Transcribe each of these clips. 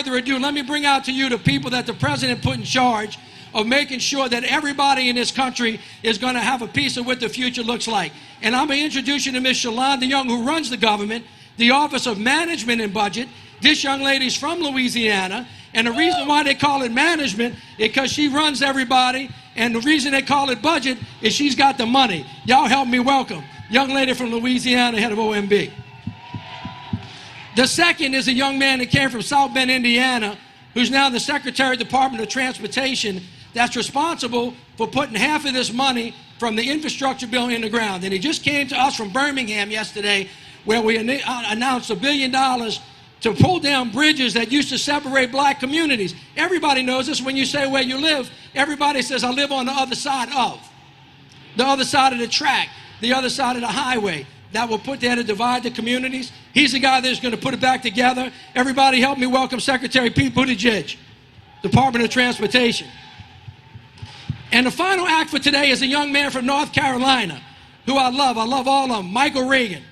further ado, let me bring out to you the people that the president put in charge of making sure that everybody in this country is going to have a piece of what the future looks like. And I'm going to introduce you to Ms. Shalonda Young, who runs the government, the Office of Management and Budget. This young lady's from Louisiana, and the reason why they call it management is because she runs everybody, and the reason they call it budget is she's got the money. Y'all help me welcome young lady from Louisiana, head of OMB. The second is a young man that came from South Bend, Indiana, who's now the Secretary of the Department of Transportation, that's responsible for putting half of this money from the infrastructure bill in the ground. And he just came to us from Birmingham yesterday, where we announced $1 billion to pull down bridges that used to separate black communities. Everybody knows this. When you say where you live, everybody says, I live on the other side of the track, the other side of the highway. That will put there to divide the communities. He's the guy that's going to put it back together. Everybody help me welcome Secretary Pete Buttigieg, Department of Transportation. And the final act for today is a young man from North Carolina, who I love all of them, Michael Regan,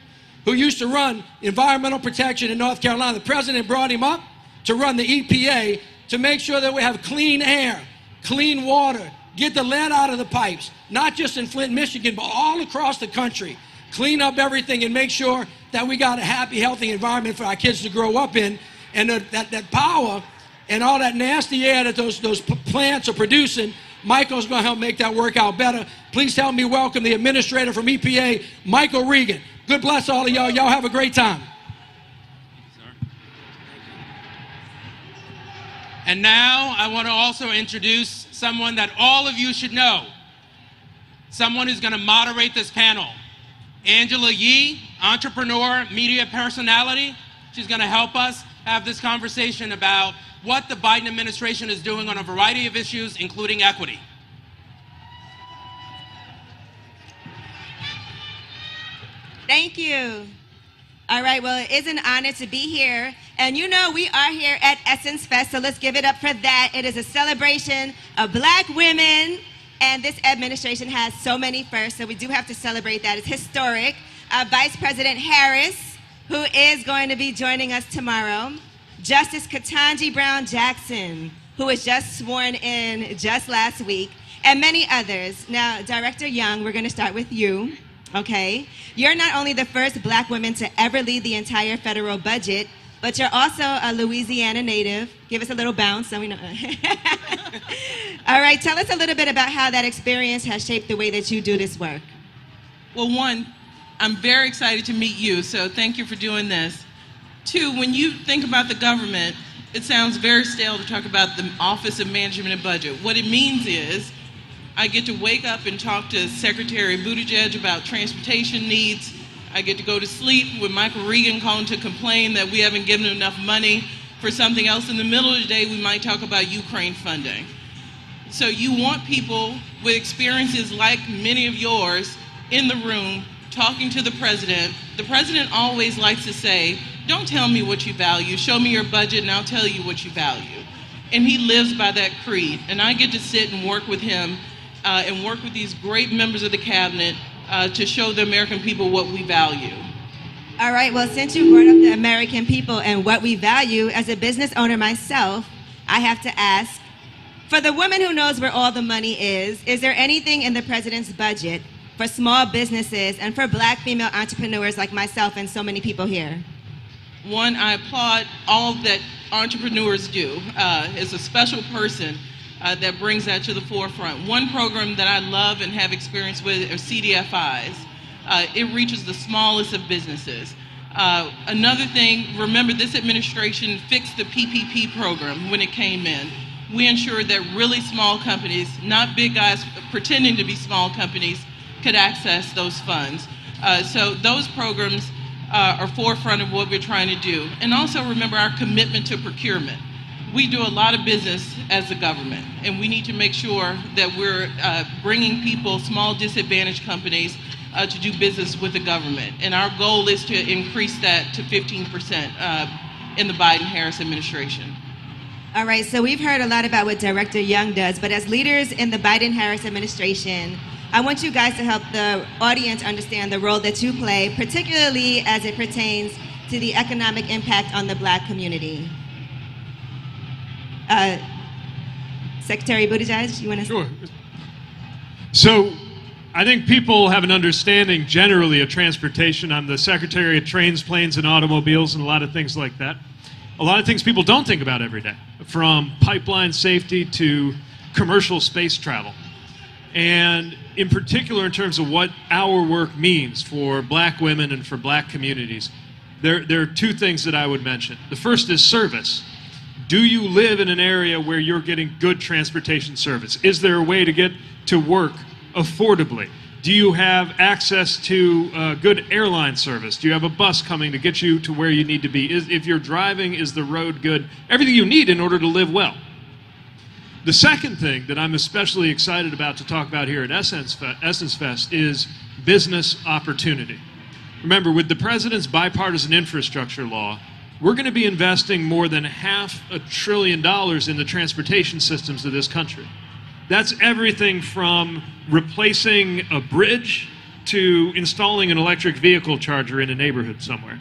who used to run environmental protection in North Carolina. The president brought him up to run the EPA to make sure that we have clean air, clean water, get the lead out of the pipes, not just in Flint, Michigan, but all across the country. Clean up everything and make sure that we got a happy, healthy environment for our kids to grow up in. And that power and all that nasty air that those plants are producing, Michael's going to help make that work out better. Please help me welcome the administrator from EPA, Michael Regan. Good bless all of y'all. Y'all have a great time. And now I want to also introduce someone that all of you should know, someone who's going to moderate this panel. Angela Yee, entrepreneur, media personality. She's going to help us have this conversation about what the Biden administration is doing on a variety of issues, including equity. Thank you. All right, well, it is an honor to be here. And you know, we are here at Essence Fest, so let's give it up for that. It is a celebration of black women. And this administration has so many firsts, so we do have to celebrate that. It's historic. Vice President Harris, who is going to be joining us tomorrow. Justice Ketanji Brown Jackson, who was just sworn in just last week, and many others. Now, Director Young, we're going to start with you, okay? You're not only the first black woman to ever lead the entire federal budget, but you're also a Louisiana native. Give us a little bounce so we know. All right, tell us a little bit about how that experience has shaped the way that you do this work. Well, one, I'm very excited to meet you, so thank you for doing this. Two, when you think about the government, it sounds very stale to talk about the Office of Management and Budget. What it means is I get to wake up and talk to Secretary Buttigieg about transportation needs. I get to go to sleep with Michael Regan calling to complain that we haven't given enough money for something else. In the middle of the day, we might talk about Ukraine funding. So you want people with experiences like many of yours in the room talking to the president. The president always likes to say, don't tell me what you value, show me your budget and I'll tell you what you value. And he lives by that creed. And I get to sit and work with him and work with these great members of the cabinet to show the American people what we value. All right, well, since you brought up the American people and what we value, as a business owner myself, I have to ask, for the woman who knows where all the money is there anything in the president's budget for small businesses and for black female entrepreneurs like myself and so many people here? One, I applaud all that entrepreneurs do. As a special person that brings that to the forefront. One program that I love and have experience with are CDFIs. It reaches the smallest of businesses. Another thing, remember this administration fixed the PPP program when it came in. We ensured that really small companies, not big guys pretending to be small companies, could access those funds. So those programs are forefront of what we're trying to do. And also remember our commitment to procurement. We do a lot of business as a government, and we need to make sure that we're bringing people, small disadvantaged companies, to do business with the government. And our goal is to increase that to 15% in the Biden-Harris administration. All right, so we've heard a lot about what Director Young does, but as leaders in the Biden-Harris administration, I want you guys to help the audience understand the role that you play, particularly as it pertains to the economic impact on the black community. Secretary Buttigieg, you want to? Sure. So I think people have an understanding generally of transportation. I'm the Secretary of Trains, Planes, and Automobiles, and a lot of things like that. A lot of things people don't think about every day, from pipeline safety to commercial space travel. And in particular, in terms of what our work means for black women and for black communities, there are two things that I would mention. The first is service. Do you live in an area where you're getting good transportation service? Is there a way to get to work affordably? Do you have access to good airline service? Do you have a bus coming to get you to where you need to be? If you're driving, is the road good? Everything you need in order to live well. The second thing that I'm especially excited about to talk about here at Essence Fest is business opportunity. Remember, with the President's bipartisan infrastructure law, we're going to be investing more than $500 billion in the transportation systems of this country. That's everything from replacing a bridge to installing an electric vehicle charger in a neighborhood somewhere.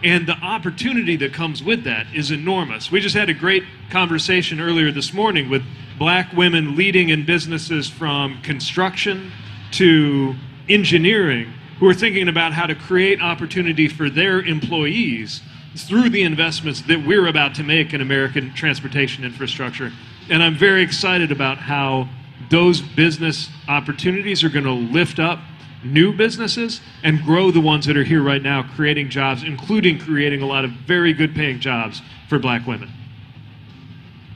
And the opportunity that comes with that is enormous. We just had a great conversation earlier this morning with black women leading in businesses from construction to engineering who are thinking about how to create opportunity for their employees through the investments that we're about to make in American transportation infrastructure. And I'm very excited about how those business opportunities are going to lift up new businesses and grow the ones that are here right now, creating jobs, including creating a lot of very good paying jobs for black women.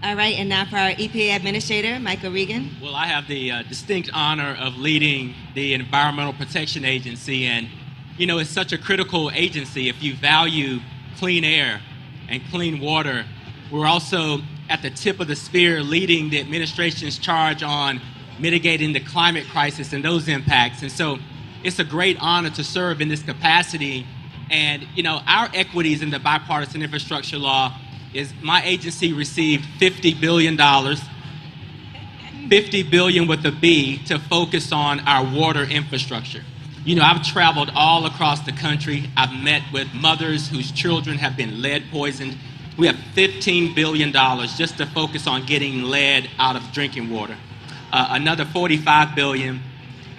All right, and now for our EPA Administrator, Michael Regan. Well, I have the distinct honor of leading the Environmental Protection Agency, and you know, it's such a critical agency. If you value clean air and clean water, we're also at the tip of the spear leading the administration's charge on mitigating the climate crisis and those impacts. And so it's a great honor to serve in this capacity. And you know, our equities in the bipartisan infrastructure law is my agency received $50 billion, $50 billion with a B, to focus on our water infrastructure. You know, I've traveled all across the country. I've met with mothers whose children have been lead poisoned. We have $15 billion just to focus on getting lead out of drinking water. Another $45 billion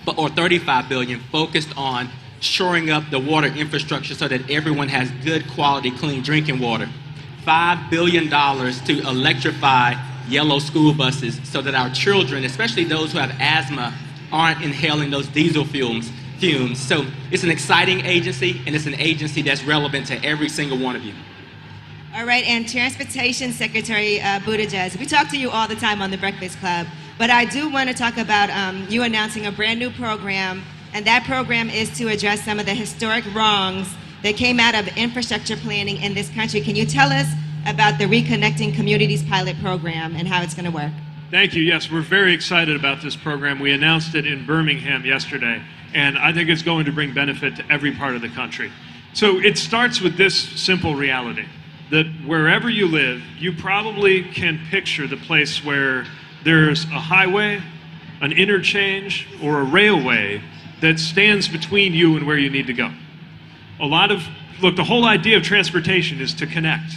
or $35 billion focused on shoring up the water infrastructure so that everyone has good quality, clean drinking water. $5 billion to electrify yellow school buses so that our children, especially those who have asthma, aren't inhaling those diesel fumes. So it's an exciting agency, and it's an agency that's relevant to every single one of you. All right, and Transportation Secretary Buttigieg, we talk to you all the time on the Breakfast Club, but I do want to talk about you announcing a brand new program, and that program is to address some of the historic wrongs that came out of infrastructure planning in this country. Can you tell us about the Reconnecting Communities pilot program and how it's going to work? Thank you. Yes, we're very excited about this program. We announced it in Birmingham yesterday, and I think it's going to bring benefit to every part of the country. So it starts with this simple reality, that wherever you live, you probably can picture the place where there's a highway, an interchange, or a railway that stands between you and where you need to go. Look, the whole idea of transportation is to connect.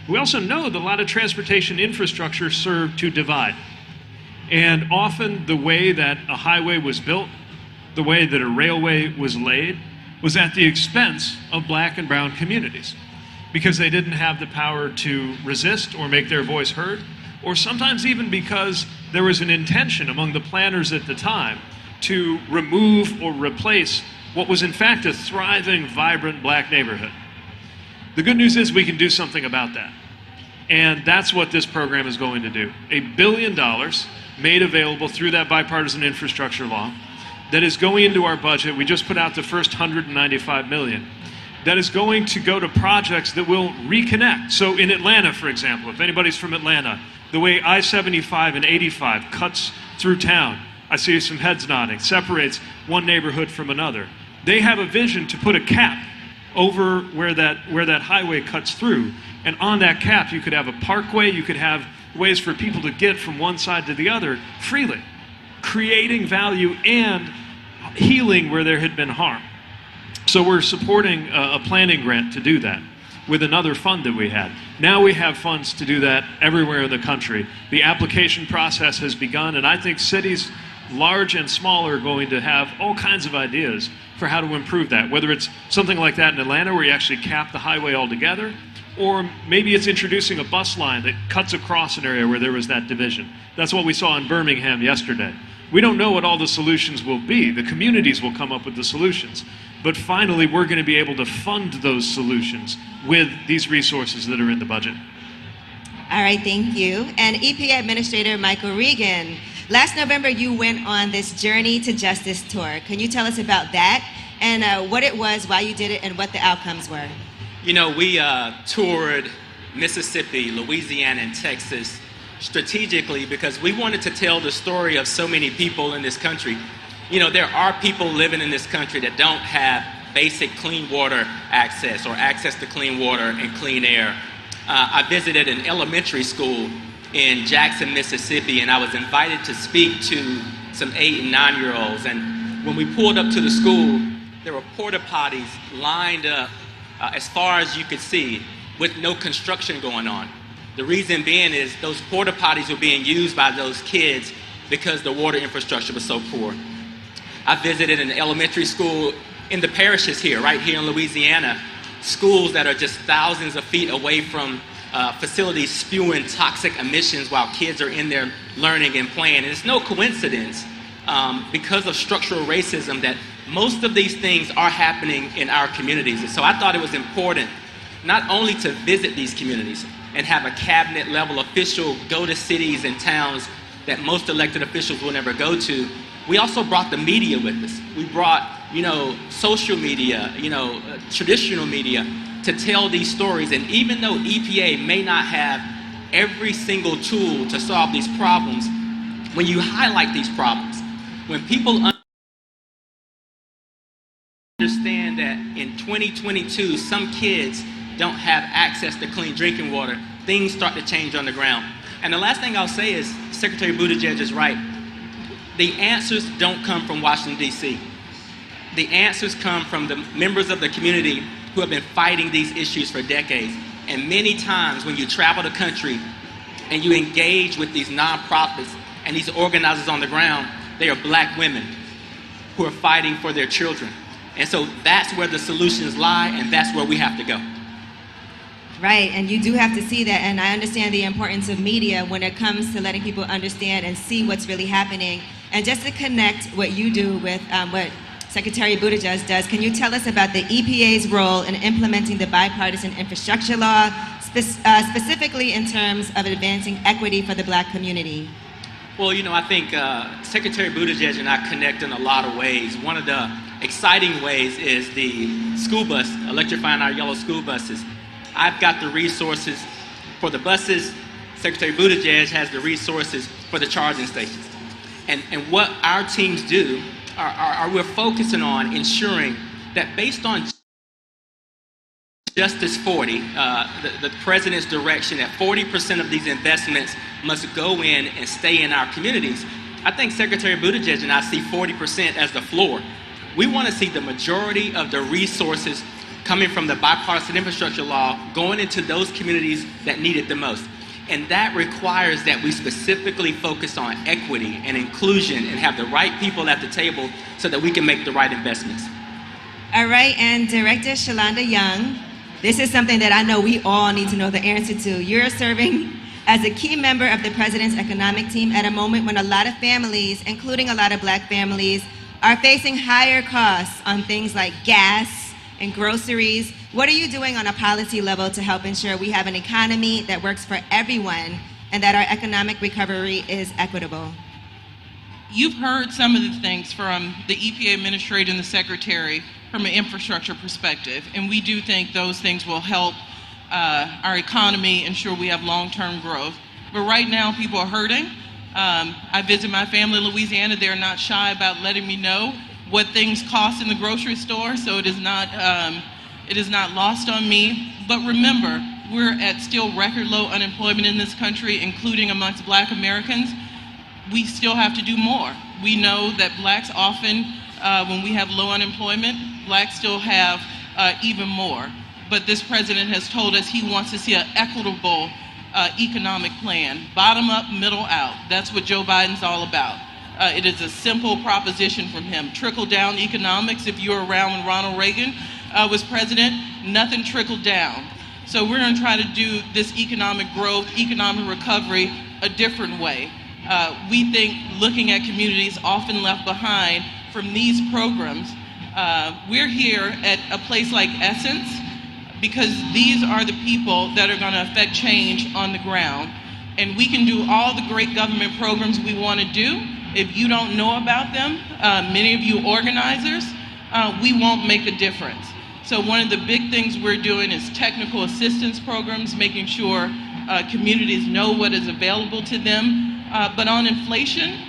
We also know that a lot of transportation infrastructure served to divide. And often the way that a highway was built, the way that a railway was laid, was at the expense of black and brown communities, because they didn't have the power to resist or make their voice heard, or sometimes even because there was an intention among the planners at the time to remove or replace what was in fact a thriving, vibrant black neighborhood. The good news is we can do something about that. And that's what this program is going to do. $1 billion made available through that bipartisan infrastructure law that is going into our budget. We just put out the first $195 million. That is going to go to projects that will reconnect. So in Atlanta, for example, if anybody's from Atlanta, the way I-75 and 85 cuts through town, I see some heads nodding, separates one neighborhood from another. They have a vision to put a cap over where that highway cuts through. And on that cap, you could have a parkway, you could have ways for people to get from one side to the other freely, creating value and healing where there had been harm. So we're supporting a planning grant to do that. with another fund that we had. Now we have funds to do that everywhere in the country. The application process has begun, and I think cities, large and small, are going to have all kinds of ideas for how to improve that, whether it's something like that in Atlanta where you actually cap the highway altogether, or maybe it's introducing a bus line that cuts across an area where there was that division. That's what we saw in Birmingham yesterday. We don't know what all the solutions will be. The communities will come up with the solutions. But finally, we're going to be able to fund those solutions with these resources that are in the budget. All right, thank you. And EPA Administrator Michael Regan, last November you went on this Journey to Justice tour. Can you tell us about that and what it was, why you did it, and what the outcomes were? You know, we toured Mississippi, Louisiana, and Texas strategically because we wanted to tell the story of so many people in this country. You know, there are people living in this country that don't have basic clean water access or access to clean water and clean air. I visited an elementary school in Jackson, Mississippi, and I was invited to speak to some 8 and 9-year-olds. And when we pulled up to the school, there were porta potties lined up as far as you could see with no construction going on. The reason being is those porta potties were being used by those kids because the water infrastructure was so poor. I visited an elementary school in the parishes here, right here in Louisiana, schools that are just thousands of feet away from facilities spewing toxic emissions while kids are in there learning and playing. And it's no coincidence because of structural racism that most of these things are happening in our communities. And so I thought it was important not only to visit these communities and have a cabinet level official go to cities and towns that most elected officials will never go to, we also brought the media with us. We brought, social media, traditional media to tell these stories. And even though EPA may not have every single tool to solve these problems, when you highlight these problems, when people understand that in 2022, some kids don't have access to clean drinking water, things start to change on the ground. And the last thing I'll say is, Secretary Buttigieg is right. The answers don't come from Washington, D.C. The answers come from the members of the community who have been fighting these issues for decades. And many times when you travel the country and you engage with these nonprofits and these organizers on the ground, they are black women who are fighting for their children. And so that's where the solutions lie, and that's where we have to go. Right, and you do have to see that, and I understand the importance of media when it comes to letting people understand and see what's really happening. And just to connect what you do with what Secretary Buttigieg does, can you tell us about the EPA's role in implementing the bipartisan infrastructure law, specifically in terms of advancing equity for the black community? Well, I think Secretary Buttigieg and I connect in a lot of ways. One of the exciting ways is the school bus, electrifying our yellow school buses. I've got the resources for the buses. Secretary Buttigieg has the resources for the charging stations. And what our teams do are we're focusing on ensuring that based on Justice 40, the president's direction that 40% of these investments must go in and stay in our communities. I think Secretary Buttigieg and I see 40% as the floor. We want to see the majority of the resources coming from the bipartisan infrastructure law going into those communities that need it the most. And that requires that we specifically focus on equity and inclusion and have the right people at the table so that we can make the right investments. All right, and Director Shalonda Young, this is something that I know we all need to know the answer to. You're serving as a key member of the President's economic team at a moment when a lot of families, including a lot of black families, are facing higher costs on things like gas and groceries. What are you doing on a policy level to help ensure we have an economy that works for everyone and that our economic recovery is equitable? You've heard some of the things from the EPA administrator and the secretary from an infrastructure perspective, and we do think those things will help our economy ensure we have long-term growth. But right now, people are hurting. I visit my family in Louisiana. They're not shy about letting me know what things cost in the grocery store, so it is not lost on me. But remember, we're at still record low unemployment in this country, including amongst black Americans. We still have to do more. We know that blacks often, when we have low unemployment, blacks still have even more. but this president has told us he wants to see an equitable economic plan, bottom up, middle out. That's what Joe Biden's all about. It is a simple proposition from him. Trickle down economics. If you were around when Ronald Reagan was president, nothing trickled down. So we're going to try to do this economic growth, economic recovery a different way. We think looking at communities often left behind from these programs, we're here at a place like Essence because these are the people that are going to affect change on the ground. And we can do all the great government programs we want to do. If you don't know about them, many of you organizers, we won't make a difference. So one of the big things we're doing is technical assistance programs, making sure communities know what is available to them. But on inflation,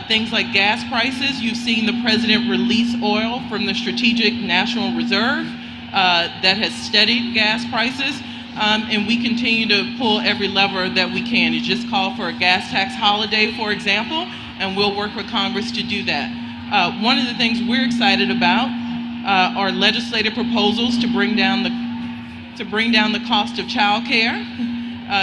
things like gas prices, you've seen the president release oil from the Strategic National Reserve that has steadied gas prices. And we continue to pull every lever that we can. You just called for a gas tax holiday, for example, and we'll work with Congress to do that. One of the things we're excited about are legislative proposals to bring down the cost of child care,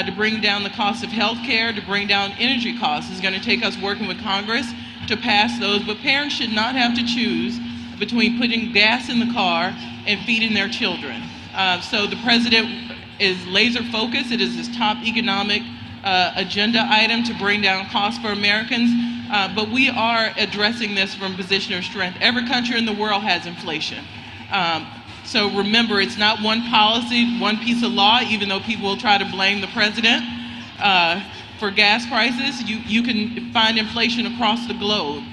to bring down the cost of health care, to bring down energy costs. It's going to take us working with Congress to pass those, but parents should not have to choose between putting gas in the car and feeding their children. So the president is laser focused. It is his top economic agenda item to bring down costs for Americans. But we are addressing this from a position of strength. Every country in the world has inflation. So remember, it's not one policy, one piece of law, even though people will try to blame the president for gas prices. You can find inflation across the globe.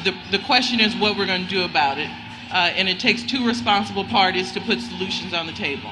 The question is what we're going to do about it. And it takes two responsible parties to put solutions on the table.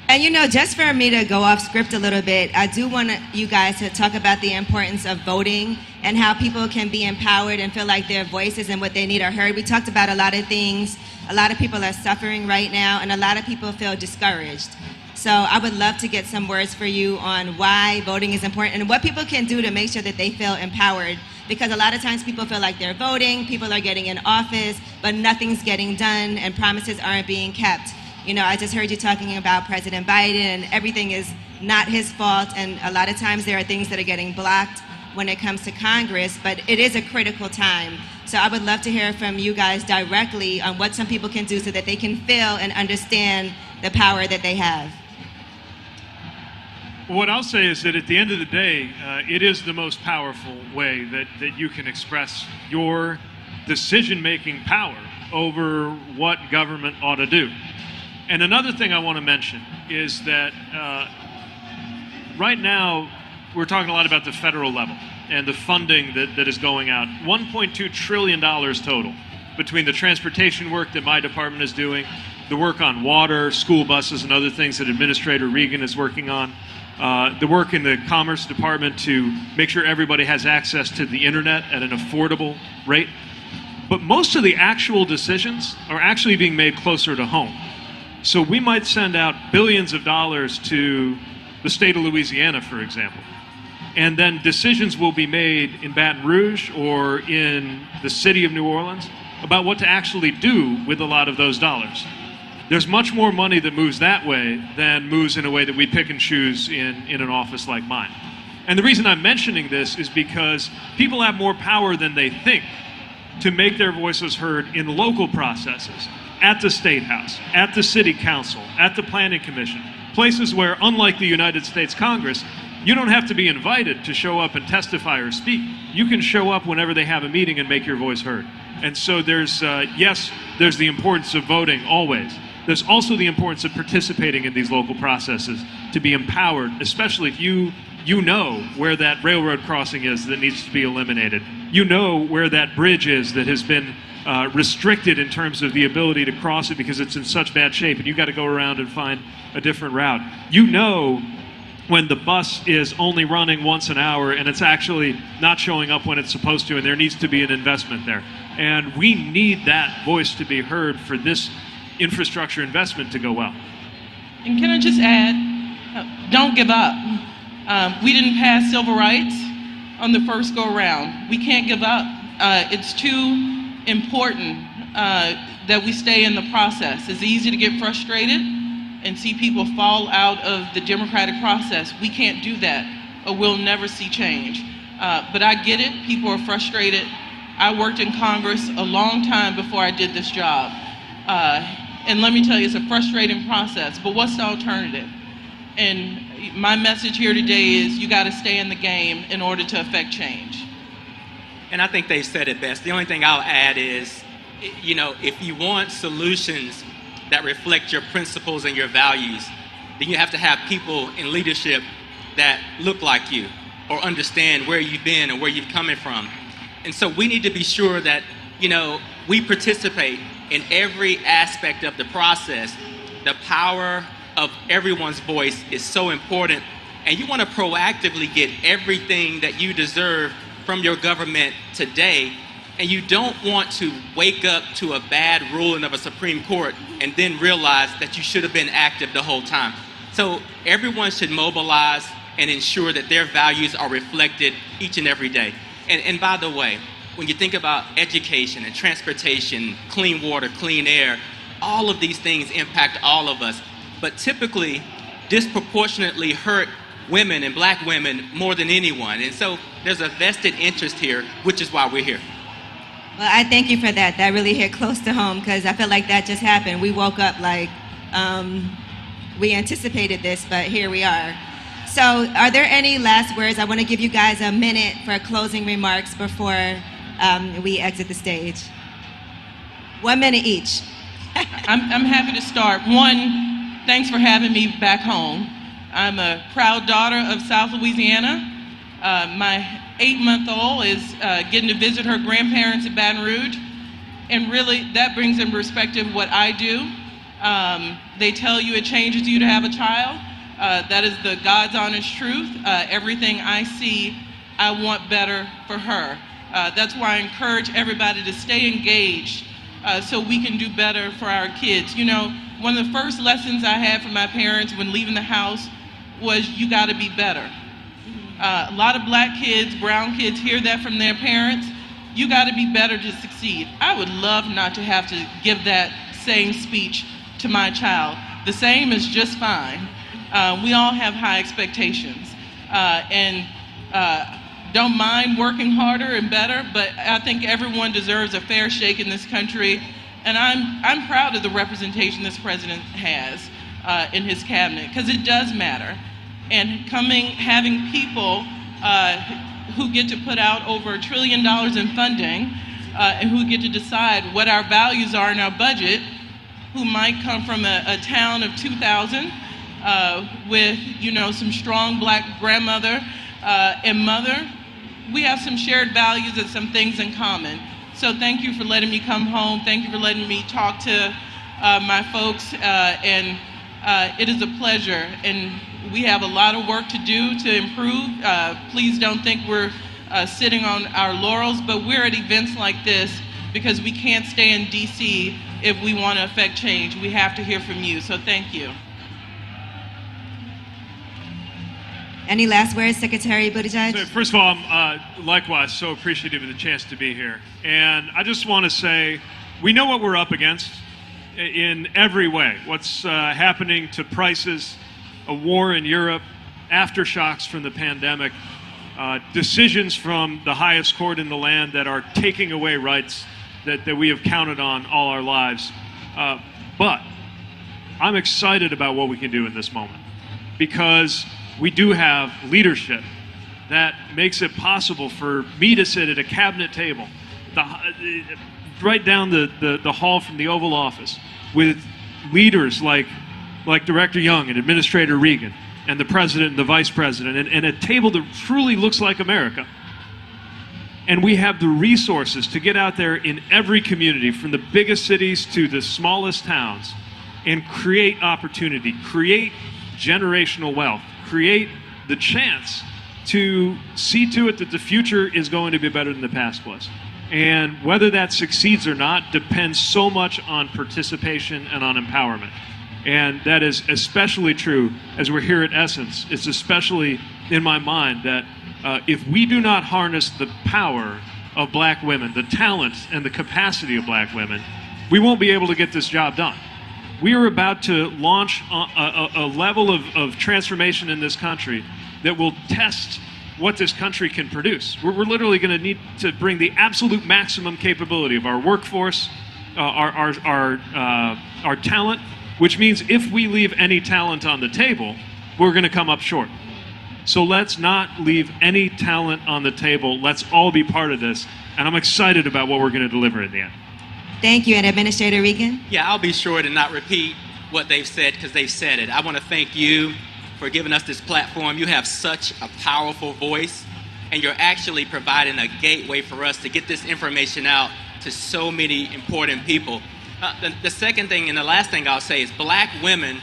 And you know, just for me to go off script a little bit, I do want you guys to talk about the importance of voting and how people can be empowered and feel like their voices and what they need are heard. We talked about a lot of things. A lot of people are suffering right now, and a lot of people feel discouraged. So I would love to get some words for you on why voting is important and what people can do to make sure that they feel empowered. Because a lot of times people feel like they're voting, people are getting in office, but nothing's getting done and promises aren't being kept. You know, I just heard you talking about President Biden and everything is not his fault, and a lot of times there are things that are getting blocked when it comes to Congress, but it is a critical time. So I would love to hear from you guys directly on what some people can do so that they can feel and understand the power that they have. What I'll say is that at the end of the day, it is the most powerful way that you can express your decision-making power over what government ought to do. And another thing I want to mention is that right now we're talking a lot about the federal level and the funding that is going out. $1.2 trillion total between the transportation work that my department is doing, the work on water, school buses, and other things that Administrator Regan is working on, the work in the Commerce Department to make sure everybody has access to the internet at an affordable rate. But most of the actual decisions are actually being made closer to home. So we might send out billions of dollars to the state of Louisiana, for example, and then decisions will be made in Baton Rouge or in the city of New Orleans about what to actually do with a lot of those dollars. There's much more money that moves that way than moves in a way that we pick and choose in an office like mine. And the reason I'm mentioning this is because people have more power than they think to make their voices heard in local processes, at the State House, at the City Council, at the Planning Commission, places where, unlike the United States Congress, you don't have to be invited to show up and testify or speak. You can show up whenever they have a meeting and make your voice heard. And so there's, yes, there's the importance of voting always. There's also the importance of participating in these local processes to be empowered, especially if you know where that railroad crossing is that needs to be eliminated. You know where that bridge is that has been restricted in terms of the ability to cross it because it's in such bad shape and you got to go around and find a different route. You know when the bus is only running once an hour and it's actually not showing up when it's supposed to, and there needs to be an investment there. And we need that voice to be heard for this infrastructure investment to go well. And can I just add, don't give up. We didn't pass civil rights on the first go around. We can't give up. It's too important that we stay in the process. It's easy to get frustrated and see people fall out of the democratic process. We can't do that, or we'll never see change. But I get it. People are frustrated. I worked in Congress a long time before I did this job. And let me tell you, it's a frustrating process, but what's the alternative? And my message here today is you got to stay in the game in order to affect change. And I think they said it best. The only thing I'll add is, you know, if you want solutions that reflect your principles and your values, then you have to have people in leadership that look like you or understand where you've been and where you're coming from. And so we need to be sure that, you know, we participate in every aspect of the process. The power of everyone's voice is so important, and you want to proactively get everything that you deserve from your government today, and you don't want to wake up to a bad ruling of a Supreme Court and then realize that you should have been active the whole time. So everyone should mobilize and ensure that their values are reflected each and every day. And by the way, when you think about education and transportation, clean water, clean air, all of these things impact all of us, but typically disproportionately hurt women and black women more than anyone. And so there's a vested interest here, which is why we're here. Well, I thank you for that. That really hit close to home, because I feel like that just happened. We woke up like we anticipated this, but here we are. So are there any last words? I want to give you guys a minute for closing remarks before we exit the stage. 1 minute each. I'm happy to start. One, thanks for having me back home. I'm a proud daughter of South Louisiana. My 8-month-old is getting to visit her grandparents in Baton Rouge. And really, that brings in perspective what I do. They tell you it changes you to have a child. That is the God's honest truth. Everything I see, I want better for her. That's why I encourage everybody to stay engaged so we can do better for our kids. You know, one of the first lessons I had from my parents when leaving the house was you got to be better. A lot of black kids, brown kids hear that from their parents. You got to be better to succeed. I would love not to have to give that same speech to my child. The same is just fine. We all have high expectations and don't mind working harder and better, but I think everyone deserves a fair shake in this country. And I'm proud of the representation this president has in his cabinet, because it does matter. And having people who get to put out over $1 trillion in funding and who get to decide what our values are in our budget, who might come from a town of 2,000 with, you know, some strong black grandmother and mother. We have some shared values and some things in common. So thank you for letting me come home. Thank you for letting me talk to my folks. And it is a pleasure. And we have a lot of work to do to improve. Please don't think we're sitting on our laurels, but we're at events like this because we can't stay in DC if we want to affect change. We have to hear from you. So thank you. Any last words, Secretary Buttigieg? So first of all, I'm likewise so appreciative of the chance to be here. And I just want to say, we know what we're up against in every way. What's happening to prices, a war in Europe, aftershocks from the pandemic, decisions from the highest court in the land that are taking away rights that we have counted on all our lives. But I'm excited about what we can do in this moment, because we do have leadership that makes it possible for me to sit at a cabinet table right down the hall from the Oval Office with leaders like Director Young and Administrator Regan and the President and the Vice President, and a table that truly looks like America. And we have the resources to get out there in every community, from the biggest cities to the smallest towns, and create opportunity, create generational wealth, create the chance to see to it that the future is going to be better than the past was. And whether that succeeds or not depends so much on participation and on empowerment. And that is especially true as we're here at Essence. It's especially in my mind that if we do not harness the power of black women, the talent and the capacity of black women, we won't be able to get this job done. We are about to launch a level of transformation in this country that will test what this country can produce. We're literally going to need to bring the absolute maximum capability of our workforce, our talent, which means if we leave any talent on the table, we're going to come up short. So let's not leave any talent on the table. Let's all be part of this. And I'm excited about what we're going to deliver in the end. Thank you. And Administrator Regan? Yeah, I'll be sure to not repeat what they've said because they've said it. I want to thank you for giving us this platform. You have such a powerful voice, and you're actually providing a gateway for us to get this information out to so many important people. The second thing and the last thing I'll say is black women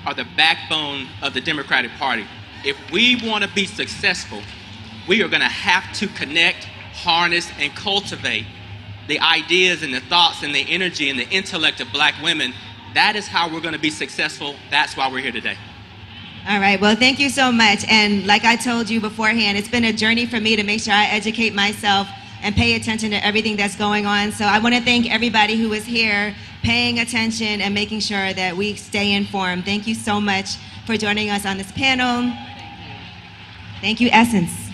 are the backbone of the Democratic Party. If we want to be successful, we are going to have to connect, harness, and cultivate the ideas and the thoughts and the energy and the intellect of black women. That is how we're going to be successful. That's why we're here today. All right, well, thank you so much. And like I told you beforehand, it's been a journey for me to make sure I educate myself and pay attention to everything that's going on. So I want to thank everybody who is here paying attention and making sure that we stay informed. Thank you so much for joining us on this panel. Thank you, Essence.